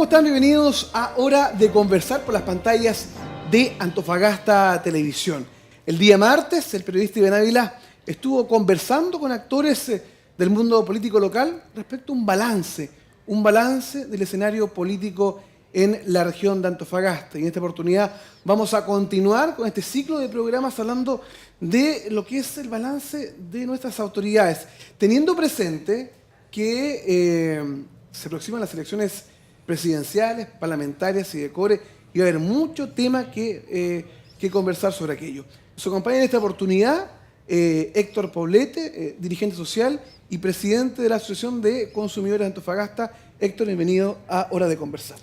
¿Cómo están? Bienvenidos a Hora de Conversar por las pantallas de Antofagasta Televisión. El día martes, el periodista Iván Ávila estuvo conversando con actores del mundo político local respecto a un balance del escenario político en la región de Antofagasta. Y en esta oportunidad vamos a continuar con este ciclo de programas hablando de lo que es el balance de nuestras autoridades, teniendo presente que se aproximan las elecciones presidenciales, parlamentarias y de core, y va a haber mucho tema que conversar sobre aquello. Nos acompaña en esta oportunidad Héctor Poblete, dirigente social y presidente de la Asociación de Consumidores de Antofagasta. Héctor, bienvenido a Hora de Conversar.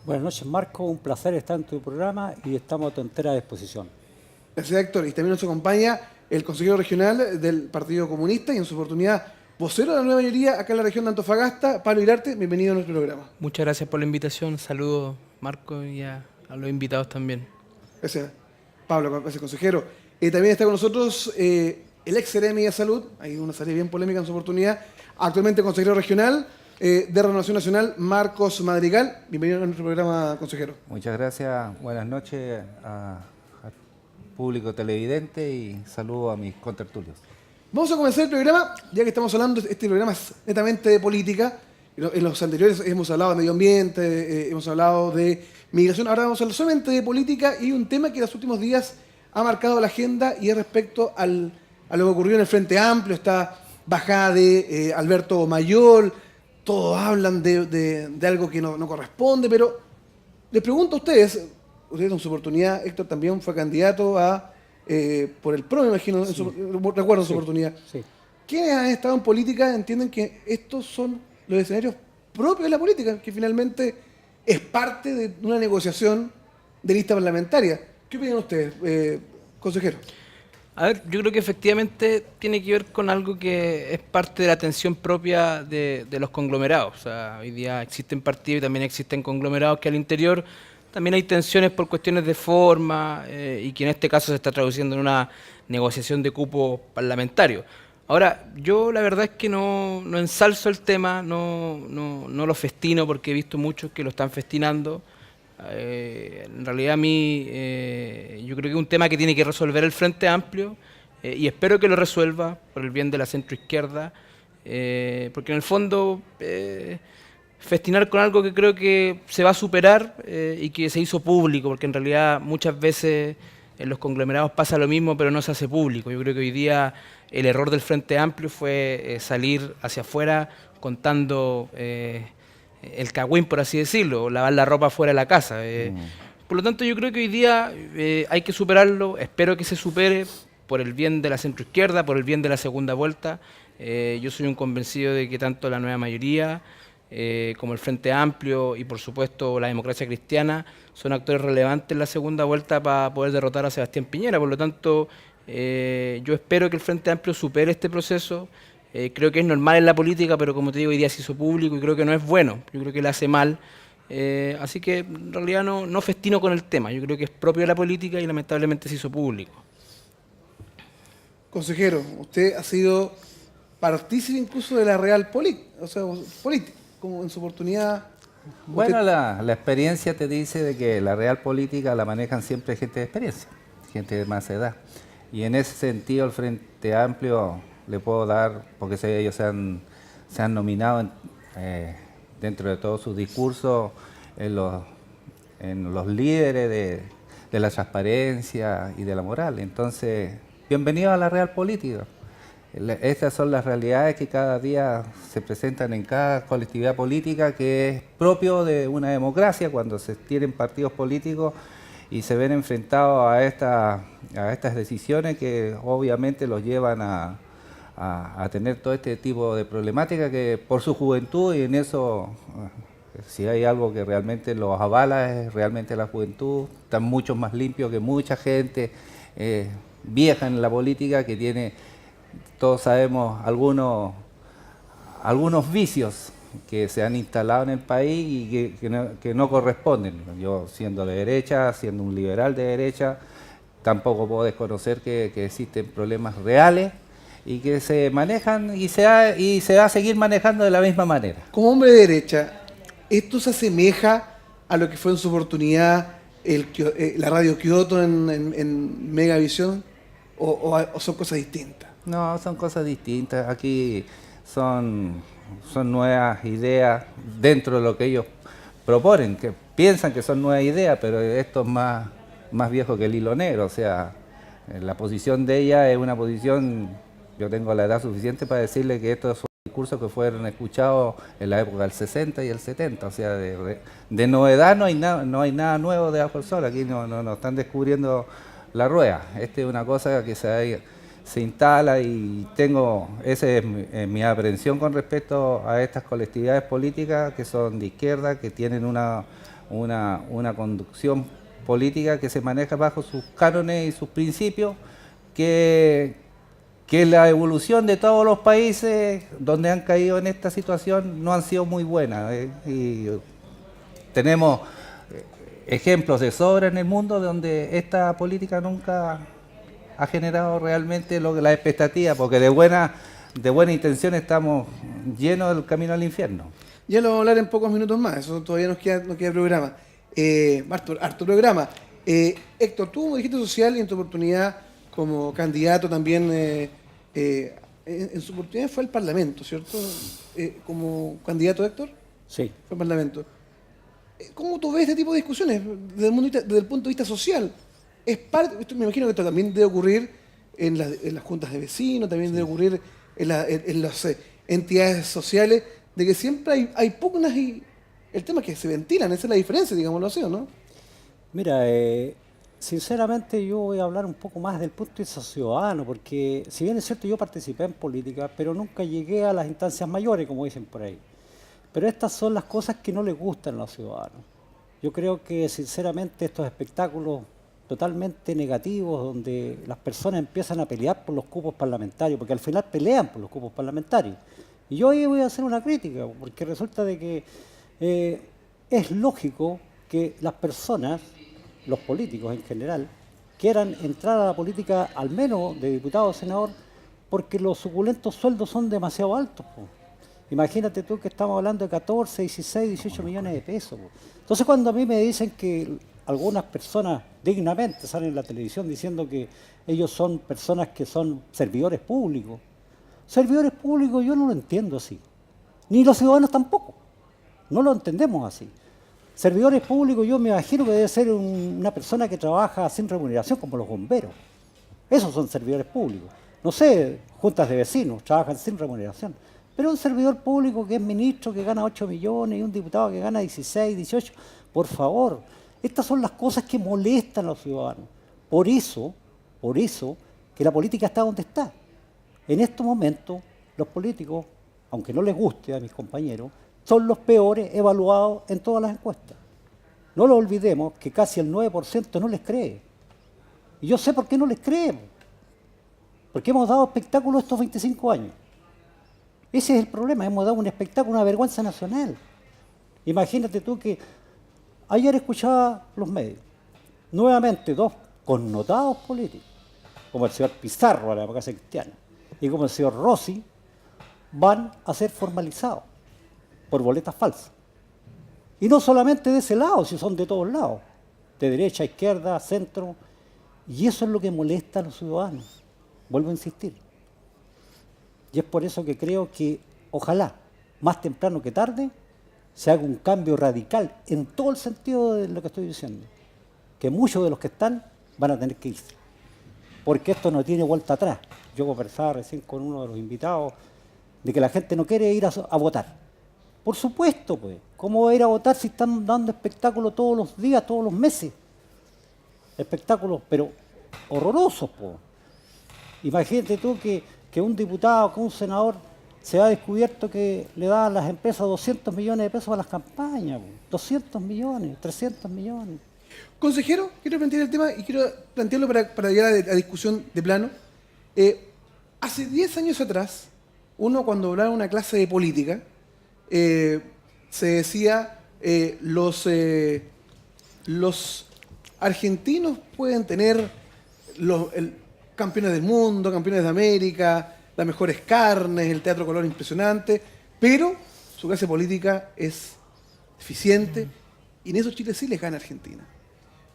Buenas noches, Marco. Un placer estar en tu programa y estamos a tu entera disposición. Gracias, Héctor. Y también nos acompaña el consejero regional del Partido Comunista y en su oportunidad vocero de la nueva mayoría acá en la región de Antofagasta, Pablo Irarte. Bienvenido a nuestro programa. Muchas gracias por la invitación. Saludos, Marco, y a los invitados también. Gracias, Pablo. Gracias, consejero. También está con nosotros el ex Seremi de Salud, hay una salida bien polémica en su oportunidad, actualmente consejero regional de Renovación Nacional, Marcos Madrigal. Bienvenido a nuestro programa, consejero. Muchas gracias, buenas noches al público televidente y saludos a mis contertulios. Vamos a comenzar el programa, ya que estamos hablando, este programa es netamente de política. En los anteriores hemos hablado de medio ambiente, hemos hablado de migración, ahora vamos a hablar solamente de política y un tema que en los últimos días ha marcado la agenda y es respecto a lo que ocurrió en el Frente Amplio, esta bajada de Alberto Mayol. Todos hablan de algo que no corresponde, pero les pregunto a ustedes en su oportunidad, Héctor también fue candidato por el PRO, me imagino, Sí. recuerdo en su oportunidad. Sí. ¿Quiénes han estado en política entienden que estos son los escenarios propios de la política, que finalmente es parte de una negociación de lista parlamentaria? ¿Qué opinan ustedes, consejero? A ver, yo creo que efectivamente tiene que ver con algo que es parte de la tensión propia de los conglomerados. O sea, hoy día existen partidos y también existen conglomerados que al interior también hay tensiones por cuestiones de forma y que en este caso se está traduciendo en una negociación de cupo parlamentario. Ahora, yo la verdad es que no ensalzo el tema, no lo festino porque he visto muchos que lo están festinando. En realidad a mí yo creo que es un tema que tiene que resolver el Frente Amplio y espero que lo resuelva por el bien de la centroizquierda, porque en el fondo festinar con algo que creo que se va a superar y que se hizo público, porque en realidad muchas veces en los conglomerados pasa lo mismo, pero no se hace público. Yo creo que hoy día el error del Frente Amplio fue salir hacia afuera contando el cagüín, por así decirlo, o lavar la ropa fuera de la casa. Por lo tanto, yo creo que hoy día hay que superarlo, espero que se supere por el bien de la centroizquierda, por el bien de la segunda vuelta. Yo soy un convencido de que tanto la nueva mayoría como el Frente Amplio y por supuesto la democracia cristiana son actores relevantes en la segunda vuelta para poder derrotar a Sebastián Piñera. Por lo tanto, yo espero que el Frente Amplio supere este proceso. Creo que es normal en la política, pero como te digo, hoy día se hizo público y creo que no es bueno. Yo creo que le hace mal. Así que en realidad no festino con el tema. Yo creo que es propio de la política y lamentablemente se hizo público. Consejero, usted ha sido partícipe incluso de la política, como en su oportunidad. Bueno, la experiencia te dice de que la real política la manejan siempre gente de experiencia, gente de más edad. Y en ese sentido el Frente Amplio le puedo dar, porque ellos se han nominado dentro de todos sus discursos en los líderes de la transparencia y de la moral. Entonces, bienvenido a la real política. Estas son las realidades que cada día se presentan en cada colectividad política, que es propio de una democracia cuando se tienen partidos políticos y se ven enfrentados a estas decisiones que obviamente los llevan a tener todo este tipo de problemática que por su juventud, y en eso si hay algo que realmente los avala es realmente la juventud. Están mucho más limpios que mucha gente vieja en la política que tiene, todos sabemos, algunos vicios que se han instalado en el país y que no corresponden. Yo, siendo de derecha, siendo un liberal de derecha, tampoco puedo desconocer que existen problemas reales y que se manejan y se va a seguir manejando de la misma manera. Como hombre de derecha, ¿Esto se asemeja a lo que fue en su oportunidad la radio Kyoto en Megavisión o son cosas distintas? No, son cosas distintas. Aquí son nuevas ideas dentro de lo que ellos proponen, que piensan que son nuevas ideas, pero esto es más viejo que el hilo negro. O sea, la posición de ella es una posición, yo tengo la edad suficiente para decirle que estos son discursos que fueron escuchados en la época del 60 y el 70. O sea, de novedad no hay nada nuevo debajo del sol. Aquí no están descubriendo la rueda. Esta es una cosa que se instala y esa es mi aprehensión con respecto a estas colectividades políticas que son de izquierda, que tienen una conducción política que se maneja bajo sus cánones y sus principios, que la evolución de todos los países donde han caído en esta situación no han sido muy buenas. Y tenemos ejemplos de sobra en el mundo donde esta política nunca ha generado realmente la expectativa, porque de buena intención estamos llenos del camino al infierno. Ya lo vamos a hablar en pocos minutos más, eso todavía no queda programa. Harto programa. Héctor, tú como dirigente social y en tu oportunidad como candidato también, en su oportunidad fue al Parlamento, ¿cierto? Como candidato, Héctor. Sí. Fue al Parlamento. ¿Cómo tú ves este tipo de discusiones desde el punto de vista social? Esto me imagino que esto también debe ocurrir en las juntas de vecinos, también debe ocurrir en las entidades sociales, de que siempre hay pugnas y el tema es que se ventilan, esa es la diferencia, digámoslo así, ¿no? Mira, sinceramente yo voy a hablar un poco más del punto de vista ciudadano, porque si bien es cierto yo participé en política, pero nunca llegué a las instancias mayores, como dicen por ahí. Pero estas son las cosas que no les gustan a los ciudadanos. Yo creo que sinceramente estos espectáculos totalmente negativos, donde las personas empiezan a pelear por los cupos parlamentarios, porque al final pelean por los cupos parlamentarios. Y yo ahí voy a hacer una crítica, porque resulta de que es lógico que las personas, los políticos en general, quieran entrar a la política, al menos de diputado o senador, porque los suculentos sueldos son demasiado altos, po. Imagínate tú que estamos hablando de 14, 16, 18 millones de pesos, po. Entonces cuando a mí me dicen que algunas personas dignamente salen en la televisión diciendo que ellos son personas que son servidores públicos yo no lo entiendo así, ni los ciudadanos tampoco, no lo entendemos así. Servidores públicos yo me imagino que debe ser una persona que trabaja sin remuneración, como los bomberos. Esos son servidores públicos. No sé, juntas de vecinos trabajan sin remuneración. Pero un servidor público que es ministro, que gana 8 millones, y un diputado que gana 16, 18, por favor, estas son las cosas que molestan a los ciudadanos. Por eso que la política está donde está. En estos momentos, los políticos, aunque no les guste a mis compañeros, son los peores evaluados en todas las encuestas. No lo olvidemos que casi el 9% no les cree. Y yo sé por qué no les cree. Porque hemos dado espectáculo estos 25 años. Ese es el problema, hemos dado un espectáculo, una vergüenza nacional. Imagínate tú que ayer escuchaba los medios, nuevamente dos connotados políticos, como el señor Pizarro a la Democracia Cristiana y como el señor Rossi, van a ser formalizados por boletas falsas. Y no solamente de ese lado, si son de todos lados, de derecha, izquierda, centro, y eso es lo que molesta a los ciudadanos. Vuelvo a insistir. Y es por eso que creo que, ojalá, más temprano que tarde, se haga un cambio radical en todo el sentido de lo que estoy diciendo. Que muchos de los que están van a tener que irse. Porque esto no tiene vuelta atrás. Yo conversaba recién con uno de los invitados de que la gente no quiere ir a votar. Por supuesto, pues. ¿Cómo va a ir a votar si están dando espectáculos todos los días, todos los meses? Espectáculos, pero horrorosos, pues. Imagínate tú que un diputado, que un senador se ha descubierto que le da a las empresas 200 millones de pesos a las campañas, 200 millones, 300 millones. Consejero, quiero plantear el tema y quiero plantearlo para llegar a la discusión de plano. Hace 10 años atrás, uno cuando hablaba en una clase de política, se decía los argentinos pueden tener campeones del mundo, campeones de América, las mejores carnes, el teatro color impresionante, pero su clase política es eficiente, y en eso Chile sí le gana a Argentina.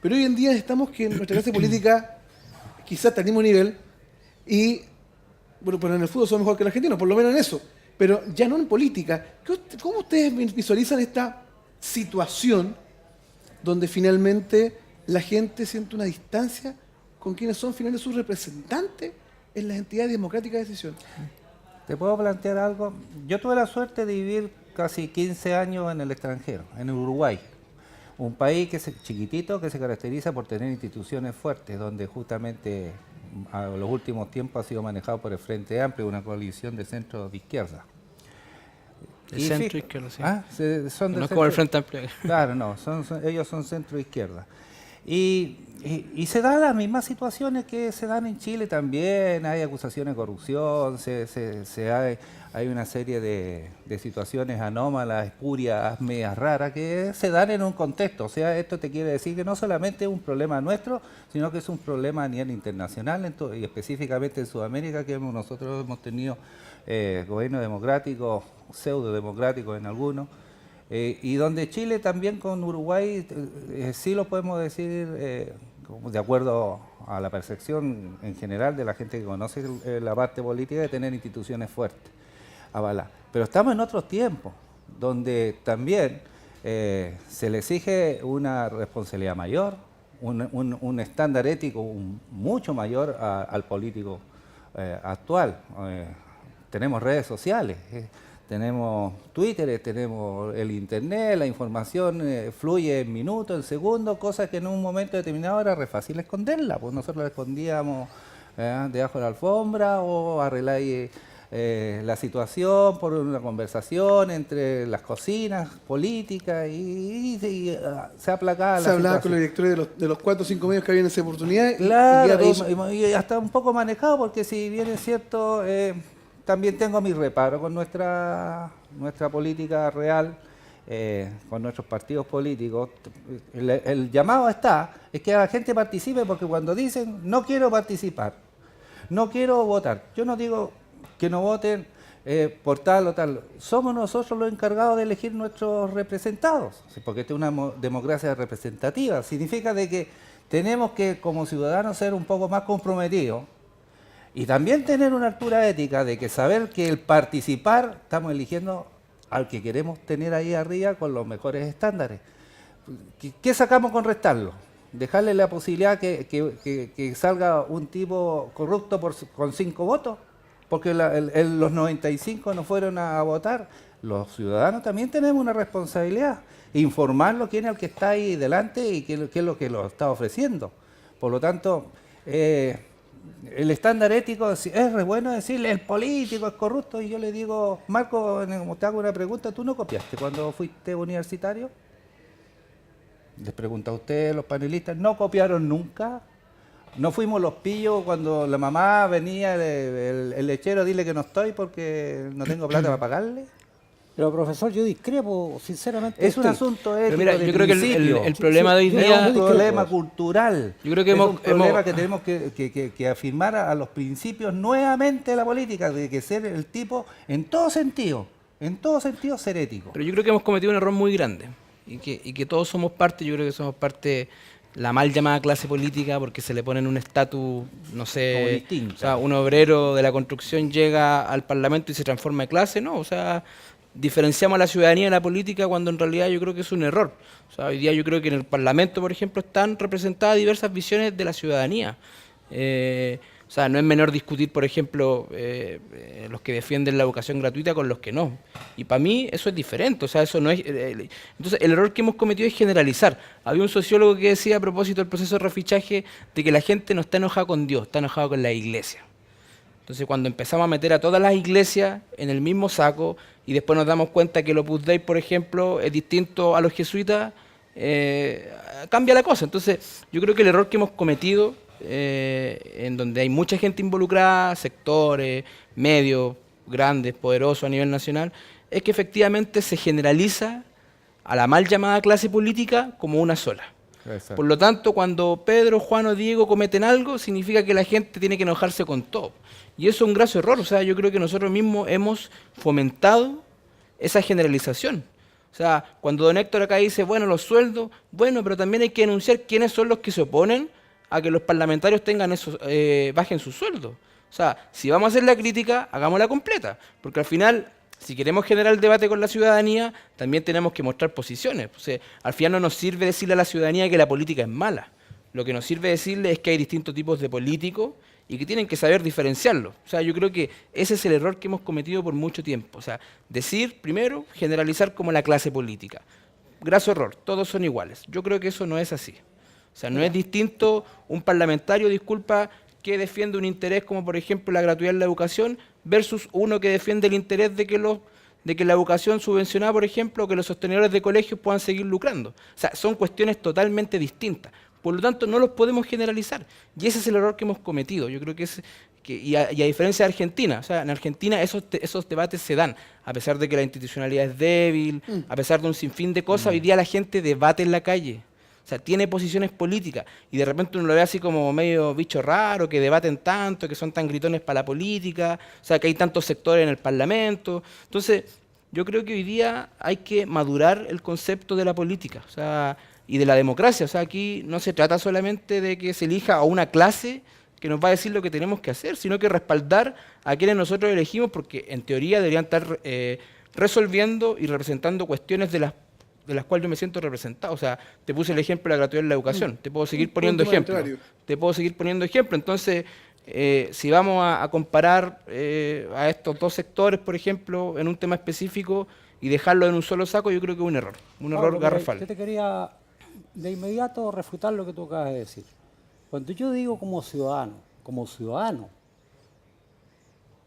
Pero hoy en día estamos que nuestra clase política quizás está al mismo nivel y, bueno, pero en el fútbol son mejor que los argentinos, por lo menos en eso, pero ya no en política. ¿Cómo ustedes visualizan esta situación donde finalmente la gente siente una distancia con quienes son finalmente sus representantes en las entidades democráticas de decisión? ¿Te puedo plantear algo? Yo tuve la suerte de vivir casi 15 años en el extranjero, en Uruguay. Un país chiquitito que se caracteriza por tener instituciones fuertes, donde justamente a los últimos tiempos ha sido manejado por el Frente Amplio, una coalición de centro de izquierda. De centro izquierda, sí. Son No es como el Frente Amplio. Claro, no, ellos son centro izquierda. Y se dan las mismas situaciones que se dan en Chile también, hay acusaciones de corrupción, hay una serie de situaciones anómalas, espurias, medias raras, que se dan en un contexto. O sea, esto te quiere decir que no solamente es un problema nuestro, sino que es un problema a nivel internacional, y específicamente en Sudamérica, que nosotros hemos tenido gobiernos democráticos, pseudo-democráticos en algunos, y donde Chile también con Uruguay, sí lo podemos decir, de acuerdo a la percepción en general de la gente que conoce la parte política, de tener instituciones fuertes, avaladas. Pero estamos en otros tiempos, donde también se le exige una responsabilidad mayor, un estándar ético mucho mayor al político actual. Tenemos redes sociales. Tenemos Twitter, tenemos el Internet, la información fluye en minutos, en segundos, cosas que en un momento determinado era re fácil esconderla, pues nosotros la escondíamos debajo de la alfombra o arregláis la situación por una conversación entre las cocinas políticas y se aplacaba la situación. Se hablaba con los directores de los 4 o 5 medios que había en esa oportunidad. Claro, y hasta un poco manejado, porque si bien es cierto... también tengo mi reparo con nuestra política real, con nuestros partidos políticos. El llamado es que la gente participe, porque cuando dicen no quiero participar, no quiero votar, yo no digo que no voten por tal o tal, somos nosotros los encargados de elegir nuestros representados, porque esta es una democracia representativa, significa de que tenemos que como ciudadanos ser un poco más comprometidos. Y también tener una altura ética de que saber que el participar, estamos eligiendo al que queremos tener ahí arriba con los mejores estándares. ¿Qué sacamos con restarlo? ¿Dejarle la posibilidad que salga un tipo corrupto con 5 votos? Porque los 95 no fueron a votar. Los ciudadanos también tenemos una responsabilidad. Informarlo quién es el que está ahí delante y qué es lo que lo está ofreciendo. Por lo tanto... el estándar ético es re bueno decirle el político es corrupto, y yo le digo, Marco, como te hago una pregunta, ¿tú no copiaste cuando fuiste universitario? Les pregunta a usted, los panelistas, ¿no copiaron nunca? ¿No fuimos los pillos cuando la mamá venía, el lechero, dile que no estoy porque no tengo plata para pagarle? Pero profesor, yo discrepo, sinceramente. Es un asunto ético. Pero mira, yo creo que el problema de hoy día es un problema cultural. Yo creo que es un problema que tenemos que afirmar a los principios nuevamente de la política, de que ser el tipo en todo sentido ser ético. Pero yo creo que hemos cometido un error muy grande y que todos somos parte, yo creo que somos parte, la mal llamada clase política, porque se le ponen un estatus, no sé, o sea, un obrero de la construcción llega al Parlamento y se transforma en clase, ¿no? O sea, diferenciamos a la ciudadanía de la política cuando en realidad yo creo que es un error. O sea, hoy día yo creo que en el Parlamento, por ejemplo, están representadas diversas visiones de la ciudadanía. O sea, no es menor discutir, por ejemplo, los que defienden la educación gratuita con los que no. Y para mí eso es diferente. O sea, eso no es. Entonces, el error que hemos cometido es generalizar. Había un sociólogo que decía a propósito del proceso de refichaje de que la gente no está enojada con Dios, está enojada con la iglesia. Entonces, cuando empezamos a meter a todas las iglesias en el mismo saco y después nos damos cuenta que el Opus Dei, por ejemplo, es distinto a los jesuitas, cambia la cosa. Entonces, yo creo que el error que hemos cometido, en donde hay mucha gente involucrada, sectores, medios grandes, poderosos a nivel nacional, es que efectivamente se generaliza a la mal llamada clase política como una sola. Exacto. Por lo tanto, cuando Pedro, Juan o Diego cometen algo, significa que la gente tiene que enojarse con todo. Y eso es un graso error. O sea, yo creo que nosotros mismos hemos fomentado esa generalización. O sea, cuando don Héctor acá dice, bueno, los sueldos, bueno, pero también hay que denunciar quiénes son los que se oponen a que los parlamentarios tengan esos, bajen sus sueldos. O sea, si vamos a hacer la crítica, hagámosla completa, porque al final, si queremos generar el debate con la ciudadanía, también tenemos que mostrar posiciones. O sea, al final no nos sirve decirle a la ciudadanía que la política es mala. Lo que nos sirve decirle es que hay distintos tipos de políticos y que tienen que saber diferenciarlos. O sea, yo creo que ese es el error que hemos cometido por mucho tiempo. O sea, decir, primero, generalizar como la clase política. Graso error, todos son iguales. Yo creo que eso no es así. O sea, no es distinto un parlamentario, disculpa, que defiende un interés como, por ejemplo, la gratuidad en la educación versus uno que defiende el interés de que la educación subvencionada, por ejemplo, o que los sostenedores de colegios puedan seguir lucrando. O sea, son cuestiones totalmente distintas. Por lo tanto, no los podemos generalizar. Y ese es el error que hemos cometido. Yo creo que y a diferencia de Argentina, o sea, en Argentina esos debates se dan, a pesar de que la institucionalidad es débil, a pesar de un sinfín de cosas, hoy día la gente debate en la calle. O sea, tiene posiciones políticas y de repente uno lo ve así como medio bicho raro, que debaten tanto, que son tan gritones para la política, o sea, que hay tantos sectores en el Parlamento. Entonces, yo creo que hoy día hay que madurar el concepto de la política, o sea, y de la democracia. O sea, aquí no se trata solamente de que se elija a una clase que nos va a decir lo que tenemos que hacer, sino que respaldar a quienes nosotros elegimos, porque en teoría deberían estar resolviendo y representando cuestiones de las cuales yo me siento representado. O sea, te puse el ejemplo de la gratuidad en la educación, te puedo seguir poniendo ejemplos. Entonces, si vamos a comparar a estos dos sectores, por ejemplo, en un tema específico y dejarlo en un solo saco, yo creo que es un error garrafal. Yo te quería de inmediato refutar lo que tú acabas de decir. Cuando yo digo como ciudadano,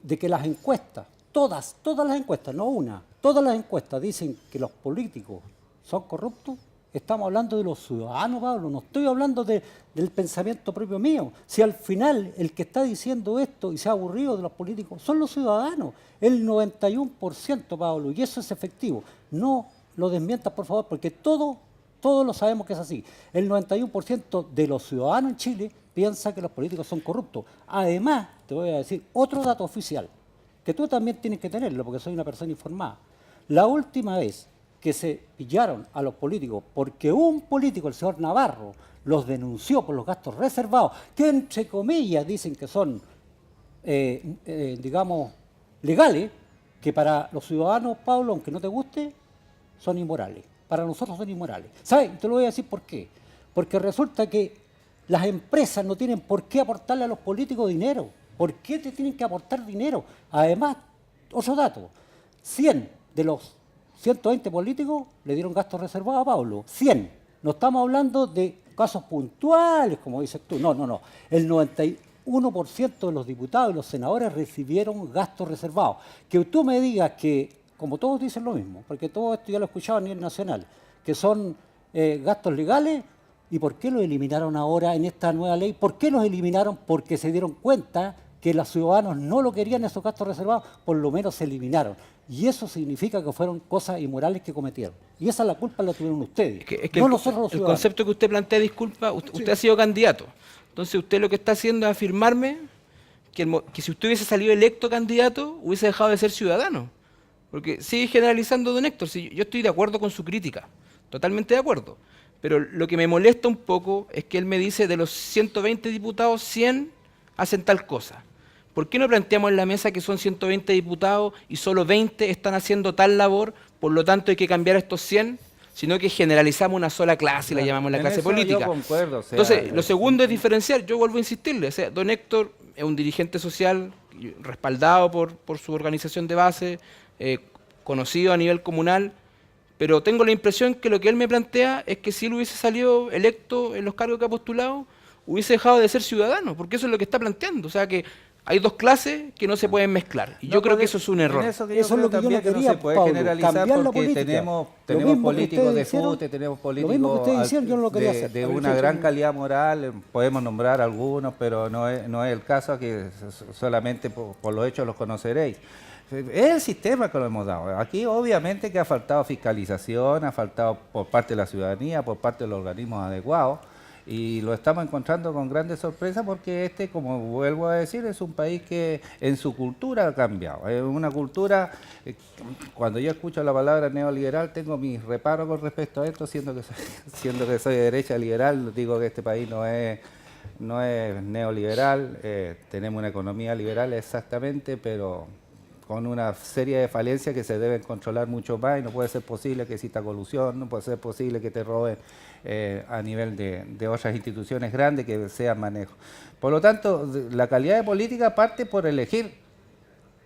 de que las encuestas, todas las encuestas, no una, todas las encuestas dicen que los políticos son corruptos, estamos hablando de los ciudadanos, Pablo, no estoy hablando del pensamiento propio mío. Si al final el que está diciendo esto y se ha aburrido de los políticos son los ciudadanos, el 91%, Pablo, y eso es efectivo. No lo desmientas, por favor, porque todos lo sabemos que es así. El 91% de los ciudadanos en Chile piensa que los políticos son corruptos. Además, te voy a decir otro dato oficial, que tú también tienes que tenerlo, porque soy una persona informada. La última vez que se pillaron a los políticos porque un político, el señor Navarro, los denunció por los gastos reservados, que entre comillas dicen que son, digamos, legales, que para los ciudadanos, Pablo, aunque no te guste, son inmorales. Para nosotros son inmorales. ¿Sabes? Te lo voy a decir por qué. Porque resulta que las empresas no tienen por qué aportarle a los políticos dinero. ¿Por qué te tienen que aportar dinero? Además, otro dato, 100 de los 120 políticos le dieron gastos reservados a Pablo. 100. No estamos hablando de casos puntuales, como dices tú. No. El 91% de los diputados y los senadores recibieron gastos reservados. Que tú me digas que, como todos dicen lo mismo, porque todo esto ya lo he escuchado a nivel nacional, que son gastos legales, ¿y por qué los eliminaron ahora en esta nueva ley? ¿Por qué los eliminaron? Porque se dieron cuenta que los ciudadanos no lo querían esos gastos reservados, por lo menos se eliminaron. Y eso significa que fueron cosas inmorales que cometieron. Y esa la culpa la tuvieron ustedes, no nosotros los ciudadanos. El concepto que usted plantea, disculpa, usted ha sido candidato. Entonces usted lo que está haciendo es afirmarme que si usted hubiese salido electo candidato, hubiese dejado de ser ciudadano. Porque sigue generalizando don Héctor. Si yo estoy de acuerdo con su crítica, totalmente de acuerdo. Pero lo que me molesta un poco es que él me dice de los 120 diputados, 100 hacen tal cosa. ¿Por qué no planteamos en la mesa que son 120 diputados y solo 20 están haciendo tal labor, por lo tanto hay que cambiar a estos 100? Sino que generalizamos una sola clase y la llamamos la clase política. Yo concuerdo, o sea, entonces, lo segundo es diferenciar. Yo vuelvo a insistirle. O sea, don Héctor es un dirigente social respaldado por su organización de base, conocido a nivel comunal, pero tengo la impresión que lo que él me plantea es que si él hubiese salido electo en los cargos que ha postulado, hubiese dejado de ser ciudadano, porque eso es lo que está planteando. O sea, que hay dos clases que no se pueden mezclar. Y yo creo que eso es un error. Eso es lo que yo no quería, no se puede generalizar, porque tenemos políticos de FUTE, tenemos políticos de una gran calidad moral, podemos nombrar algunos, pero no es el caso que solamente por los hechos los conoceréis. Es el sistema que lo hemos dado. Aquí obviamente que ha faltado fiscalización, ha faltado por parte de la ciudadanía, por parte de los organismos adecuados, Y lo estamos encontrando con grandes sorpresas porque como vuelvo a decir, es un país que en su cultura ha cambiado. Es una cultura, cuando yo escucho la palabra neoliberal, tengo mis reparos con respecto a esto, siendo que soy de derecha liberal, digo que este país no es neoliberal, tenemos una economía liberal exactamente, pero con una serie de falencias que se deben controlar mucho más y no puede ser posible que exista colusión, no puede ser posible que te roben a nivel de otras instituciones grandes que sean manejo. Por lo tanto, la calidad de política parte por elegir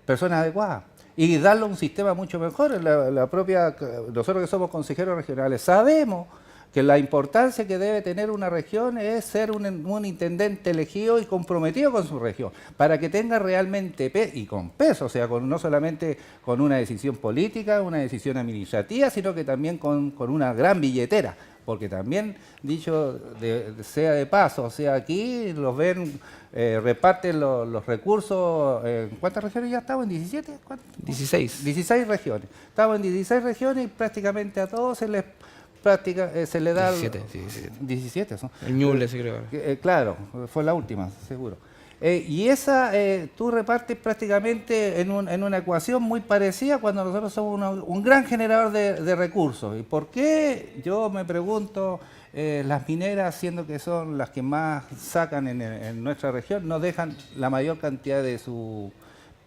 personas adecuadas y darle un sistema mucho mejor. Nosotros que somos consejeros regionales sabemos que la importancia que debe tener una región es ser un intendente elegido y comprometido con su región, para que tenga realmente y con peso, o sea, no solamente con una decisión política, una decisión administrativa, sino que también con una gran billetera, porque también, dicho sea de paso, o sea, aquí los ven, reparten los recursos, ¿en cuántas regiones ya estamos? ¿En 17? 16. 16 regiones. Estamos en 16 regiones y prácticamente a todos se le da 17, 17 son. El Ñuble, sí creo. Claro, fue la última, seguro. Y tú repartes prácticamente en una ecuación muy parecida cuando nosotros somos un gran generador de recursos. ¿Y por qué? Yo me pregunto, las mineras, siendo que son las que más sacan en nuestra región, nos dejan la mayor cantidad de su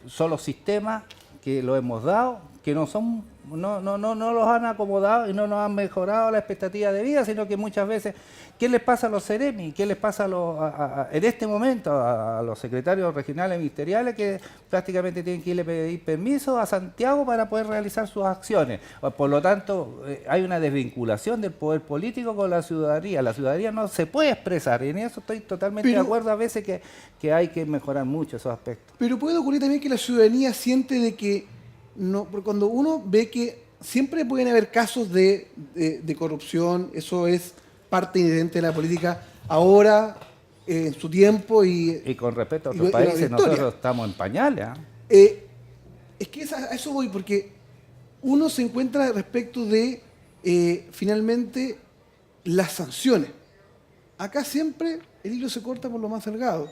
solo sistema que lo hemos dado, que no los han acomodado y no nos han mejorado la expectativa de vida, sino que muchas veces, ¿qué les pasa a los CEREMI? ¿Qué les pasa en este momento a los secretarios regionales ministeriales que prácticamente tienen que irle a pedir permiso a Santiago para poder realizar sus acciones? Por lo tanto, hay una desvinculación del poder político con la ciudadanía. La ciudadanía no se puede expresar y en eso estoy totalmente de acuerdo a veces que hay que mejorar mucho esos aspectos. Pero puede ocurrir también que la ciudadanía siente de que porque cuando uno ve que siempre pueden haber casos de corrupción, eso es parte inherente de la política ahora, en su tiempo y con respecto a otros países, nosotros estamos en pañales. Es que a eso voy, porque uno se encuentra respecto de finalmente las sanciones. Acá siempre el hilo se corta por lo más delgado.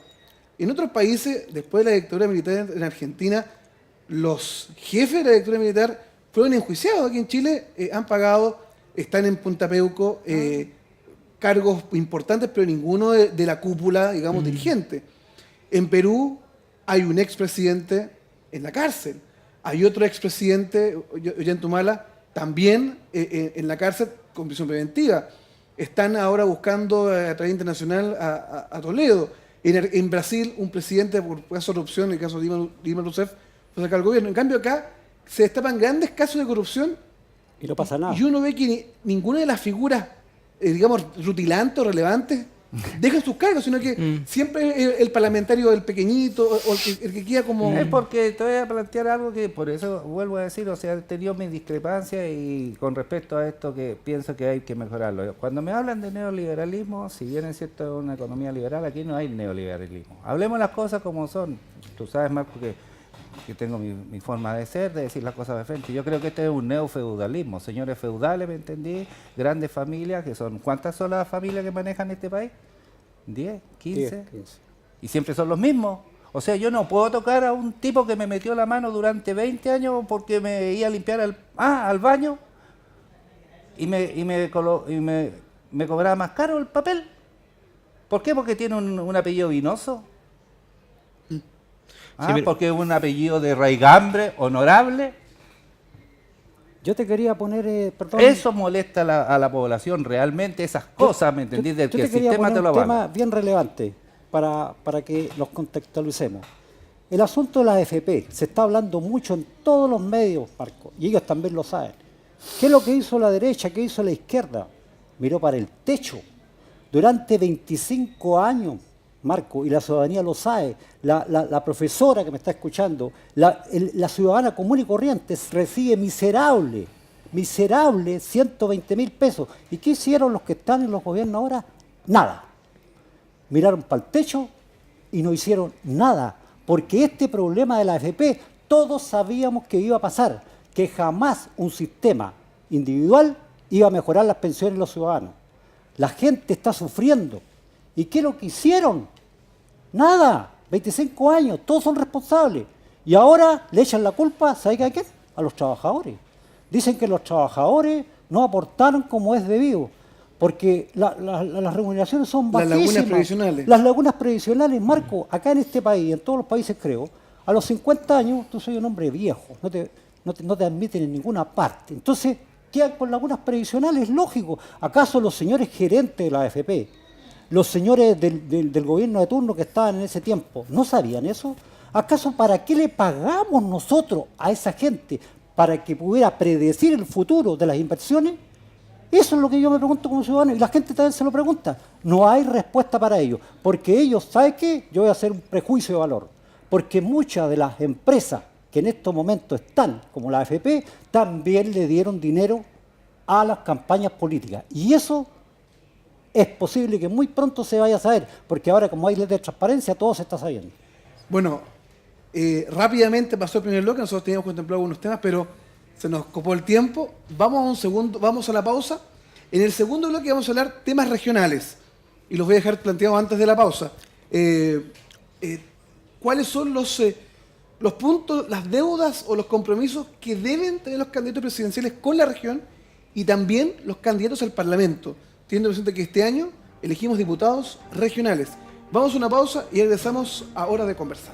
En otros países, después de la dictadura militar en Argentina, los jefes de la dictadura militar fueron enjuiciados. Aquí en Chile han pagado, están en Punta Peuco, cargos importantes, pero ninguno de la cúpula, digamos, dirigente. En Perú hay un expresidente en la cárcel. Hay otro expresidente, Ollantumala, también en la cárcel con prisión preventiva. Están ahora buscando a través internacional a Toledo. En Brasil, un presidente por caso de corrupción, el caso de Dilma Rousseff, fue sacado al gobierno. En cambio, acá se destapan grandes casos de corrupción y no pasa nada. Y uno ve que ninguna de las figuras, digamos, rutilantes o relevantes dejan sus cargos, sino que siempre el parlamentario, el pequeñito, o el que queda como... Es porque te voy a plantear algo que, por eso vuelvo a decir, o sea, he tenido mis discrepancias y con respecto a esto que pienso que hay que mejorarlo. Cuando me hablan de neoliberalismo, si bien es cierto una economía liberal, aquí no hay neoliberalismo. Hablemos las cosas como son. Tú sabes, Marco, que tengo mi forma de ser, de decir las cosas de frente. Yo creo que este es un neofeudalismo. Señores feudales, ¿me entendí? Grandes familias, que son... ¿Cuántas son las familias que manejan este país? ¿10? ¿15? 10, 15. Y siempre son los mismos. O sea, yo no puedo tocar a un tipo que me metió la mano durante 20 años porque me iba a limpiar al baño y me cobraba más caro el papel. ¿Por qué? Porque tiene un apellido vinoso. Porque es un apellido de raigambre, honorable. Yo te quería poner, perdón. Eso molesta a la población realmente, esas cosas, ¿me entendís? Del que el sistema te lo un tema avala. bien relevante para que los contextualicemos. El asunto de la AFP se está hablando mucho en todos los medios, Marco, y ellos también lo saben. ¿Qué es lo que hizo la derecha? ¿Qué hizo la izquierda? Miró para el techo. Durante 25 años, Marco, y la ciudadanía lo sabe, la profesora que me está escuchando, la ciudadana común y corriente recibe miserable 120.000 pesos. ¿Y qué hicieron los que están en los gobiernos ahora? Nada. Miraron para el techo y no hicieron nada, porque este problema de la AFP todos sabíamos que iba a pasar, que jamás un sistema individual iba a mejorar las pensiones de los ciudadanos. La gente está sufriendo. ¿Y qué es lo que hicieron? Nada. 25 años, todos son responsables. Y ahora le echan la culpa, ¿sabe a quién? A los trabajadores. Dicen que los trabajadores no aportaron como es debido, porque las remuneraciones son bajísimas. Las lagunas previsionales. Las lagunas previsionales, Marco, acá en este país, en todos los países creo, a los 50 años tú soy un hombre viejo, no te admiten en ninguna parte. Entonces, quedan con lagunas previsionales, lógico. ¿Acaso los señores gerentes de la AFP, los señores del gobierno de turno que estaban en ese tiempo, no sabían eso? ¿Acaso para qué le pagamos nosotros a esa gente? ¿Para que pudiera predecir el futuro de las inversiones? Eso es lo que yo me pregunto como ciudadano y la gente también se lo pregunta. No hay respuesta para ello, porque ellos, ¿saben qué? Yo voy a hacer un prejuicio de valor, porque muchas de las empresas que en estos momentos están, como la AFP, también le dieron dinero a las campañas políticas. Y eso es posible que muy pronto se vaya a saber, porque ahora como hay ley de transparencia, todo se está sabiendo. Bueno, rápidamente pasó el primer bloque, nosotros teníamos contemplado algunos temas, pero se nos copó el tiempo. Vamos a la pausa. En el segundo bloque vamos a hablar temas regionales, y los voy a dejar planteados antes de la pausa. ¿Cuáles son los puntos, las deudas o los compromisos que deben tener los candidatos presidenciales con la región y también los candidatos al Parlamento, teniendo presente que este año elegimos diputados regionales? Vamos a una pausa y regresamos a Hora de Conversar.